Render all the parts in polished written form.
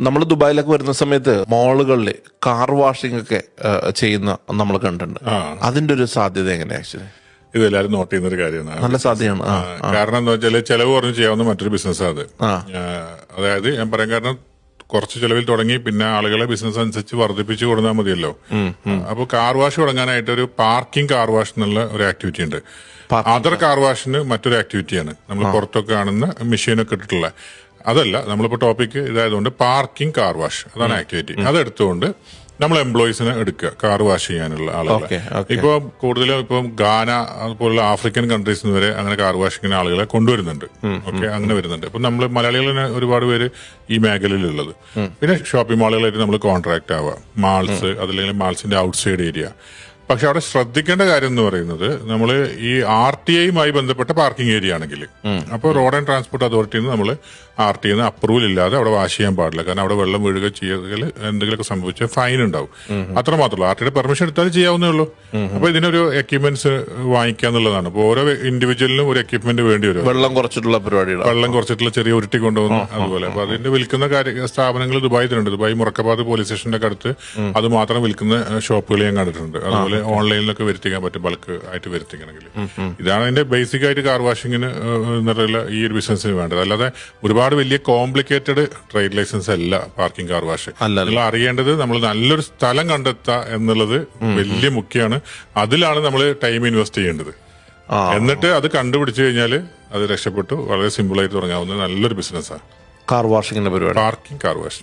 നമ്മൾ ദുബായിലൊക്കെ വരുന്ന സമയത്ത് മോളുകളിൽ കാർ വാഷിംഗ് ഒക്കെ ചെയ്യുന്ന നമ്മൾ കണ്ടിട്ടുണ്ട്. അതിന്റെ ഒരു സാധ്യത എങ്ങനെയാ ആക്ച്വലി? ഇത് എല്ലാവരും നോട്ട് ചെയ്യുന്ന ഒരു കാര്യമാണ്. നല്ല സാധ്യതയാണ്. കാരണം എന്താ വെച്ചാൽ ചെലവ് കുറഞ്ഞ് ചെയ്യാവുന്ന മറ്റൊരു ബിസിനസ്സാണ് അത്. അതായത് ഞാൻ പറയാൻ കാരണം കുറച്ച് ചെലവിൽ തുടങ്ങി പിന്നെ ആളുകളെ ബിസിനസ് അനുസരിച്ച് വർദ്ധിപ്പിച്ചു കൊടുത്താൽ മതിയല്ലോ. അപ്പൊ കാർ വാഷ് തുടങ്ങാനായിട്ട് ഒരു പാർക്കിംഗ് കാർ വാഷ് എന്നുള്ള ഒരു ആക്ടിവിറ്റി ഉണ്ട്. അതർ കാർ വാഷിന് മറ്റൊരു ആക്ടിവിറ്റിയാണ് നമ്മൾ പുറത്തൊക്കെ കാണുന്ന മെഷീനൊക്കെ ഇട്ടിട്ടുള്ള. അതല്ല, നമ്മളിപ്പോ ടോപ്പിക് ഇതായതുകൊണ്ട് പാർക്കിംഗ് കാർ വാഷ് അതാണ് ആക്ടിവിറ്റി. അതെടുത്തുകൊണ്ട് നമ്മൾ എംപ്ലോയീസിനെ എടുക്കുക കാർ വാഷ് ചെയ്യാനുള്ള ആളുകളെ. ഇപ്പൊ കൂടുതലും ഇപ്പം ഗാന അതുപോലുള്ള ആഫ്രിക്കൻ കൺട്രീസിൽ വരെ അങ്ങനെ കാർ വാഷിങ്ങിന് ആളുകളെ കൊണ്ടുവരുന്നുണ്ട്. ഓക്കെ, അങ്ങനെ വരുന്നുണ്ട്. ഇപ്പൊ നമ്മൾ മലയാളികൾ ഒരുപാട് പേര് ഈ മേഖലയിലുള്ളത്. പിന്നെ ഷോപ്പിംഗ് മാളുകളായിട്ട് നമ്മൾ കോൺട്രാക്ട് ആവുക, മാൾസ് അതല്ലെങ്കിൽ മാൾസിന്റെ ഔട്ട്സൈഡ് ഏരിയ. പക്ഷെ അവിടെ ശ്രദ്ധിക്കേണ്ട കാര്യം എന്ന് പറയുന്നത് നമ്മൾ ഈ RTIയുമായി ബന്ധപ്പെട്ട പാർക്കിംഗ് ഏരിയ ആണെങ്കിൽ അപ്പോൾ റോഡ് ആൻഡ് ട്രാൻസ്പോർട്ട് അതോറിറ്റിയിൽ നിന്ന് നമ്മൾ RTIന്ന് അപ്രൂവൽ ഇല്ലാതെ അവിടെ വാഷ് ചെയ്യാൻ പാടില്ല. കാരണം അവിടെ വെള്ളം വീഴുക ചെയ്യുകയിൽ എന്തെങ്കിലുമൊക്കെ സംഭവിച്ചാൽ ഫൈൻ ഉണ്ടാവും. അത്രമാത്രമല്ലോ, RTIയുടെ പെർമിഷൻ എടുത്താൽ ചെയ്യാവുന്നേ ഉള്ളൂ. അപ്പൊ ഇതിനൊരു എക്യുപ്മെന്റ്സ് വാങ്ങിക്കാന്നുള്ളതാണ്. അപ്പൊ ഓരോ ഇൻഡിവിജ്വലിനും ഒരു എക്യുപ്മെന്റ് വേണ്ടി വരും. വെള്ളം കുറച്ചിട്ടുള്ള ചെറിയ ഉരുട്ടി കൊണ്ടുപോകുന്നു അതുപോലെ. അപ്പൊ അതിന്റെ വിൽക്കുന്ന സ്ഥാപനങ്ങൾ ദുബായിലുണ്ട്. ദുബായ് മുറക്കബാദ് പോലീസ് സ്റ്റേഷന്റെ അടുത്ത് അത് മാത്രം വിൽക്കുന്ന ഷോപ്പുകൾ ഞാൻ കണ്ടിട്ടുണ്ട്. അതുപോലെ ഓൺലൈനിലൊക്കെ വരുത്തിക്കാൻ പറ്റും, ബൾക്ക് ആയിട്ട് വരുത്തിക്കണമെങ്കിൽ. ഇതാണ് അതിന്റെ ബേസിക് ആയിട്ട് കാർ വാഷിങ്ങിന് എന്നുള്ള ഈ ഒരു ബിസിനസ്സിന് വേണ്ടത്. അല്ലാതെ ഒരുപാട് വലിയ കോംപ്ലിക്കേറ്റഡ് ട്രേഡ് ലൈസൻസ് അല്ല പാർക്കിംഗ് കാർ വാഷ്. നിങ്ങൾ അറിയേണ്ടത് നമ്മൾ നല്ലൊരു സ്ഥലം കണ്ടെത്തുക എന്നുള്ളത് വലിയ മുഖ്യമാണ്. അതിലാണ് നമ്മൾ ടൈം ഇൻവെസ്റ്റ് ചെയ്യേണ്ടത്. എന്നിട്ട് അത് കണ്ടുപിടിച്ചു കഴിഞ്ഞാൽ അത് രക്ഷപ്പെട്ടു വളരെ സിമ്പിൾ ആയിട്ട് തുടങ്ങാവുന്ന നല്ലൊരു ബിസിനസ്സാണ് കാർ വാഷിങ്ങിന്റെ പരിപാടി. പാർക്കിംഗ് കാർ വാഷ്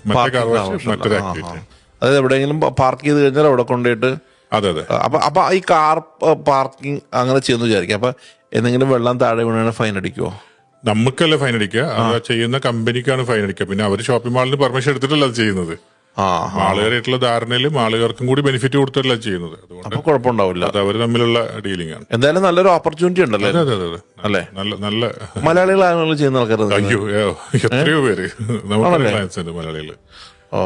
മറ്റൊരു ആക്ടിവിറ്റി. അതായത് എവിടെയെങ്കിലും പാർക്ക് ചെയ്ത് കഴിഞ്ഞാൽ അവിടെ കൊണ്ടുപോയിട്ട്. അതെ. അപ്പൊ ഈ കാർ പാർക്കിംഗ് അങ്ങനെ ചെയ്യുന്നു വിചാരിക്കും. അപ്പൊ എന്തെങ്കിലും വെള്ളം താഴെ വീണാൽ ഫൈൻ അടിക്കുവോ? നമുക്കല്ല ഫൈൻ അടിക്കുക, അത് ചെയ്യുന്ന കമ്പനിക്കാണ് ഫൈൻ അടിക്കുക. പിന്നെ അവർ ഷോപ്പിംഗ് മാളിന് പെർമിഷൻ എടുത്തിട്ടല്ല അത് ചെയ്യുന്നത്. മാളുകാരായിട്ടുള്ള ധാരണയിൽ മാളുകാർക്കും കൂടി ബെനിഫിറ്റ് കൊടുത്തല്ല ചെയ്യുന്നത്. അതുകൊണ്ട് കുഴപ്പമുണ്ടാവില്ല. അത് അവർ തമ്മിലുള്ള ഡീലിംഗ് ആണ്. എന്തായാലും നല്ലൊരു ഓപ്പർച്യൂണിറ്റി ഉണ്ടല്ലോ. അല്ലേ? നല്ല മലയാളികളാണ് ചെയ്യുന്ന ആൾക്കാർ. അയ്യോ, എത്രയോ പേര് നമ്മുടെ ക്ലയൻസ് ഉണ്ട് മലയാളികൾ.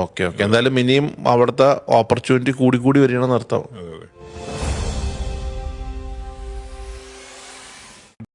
ഓക്കെ. എന്തായാലും ഇനിയും അവിടുത്തെ ഓപ്പർച്യൂണിറ്റി കൂടി വരികയാണെന്ന് അർത്ഥം.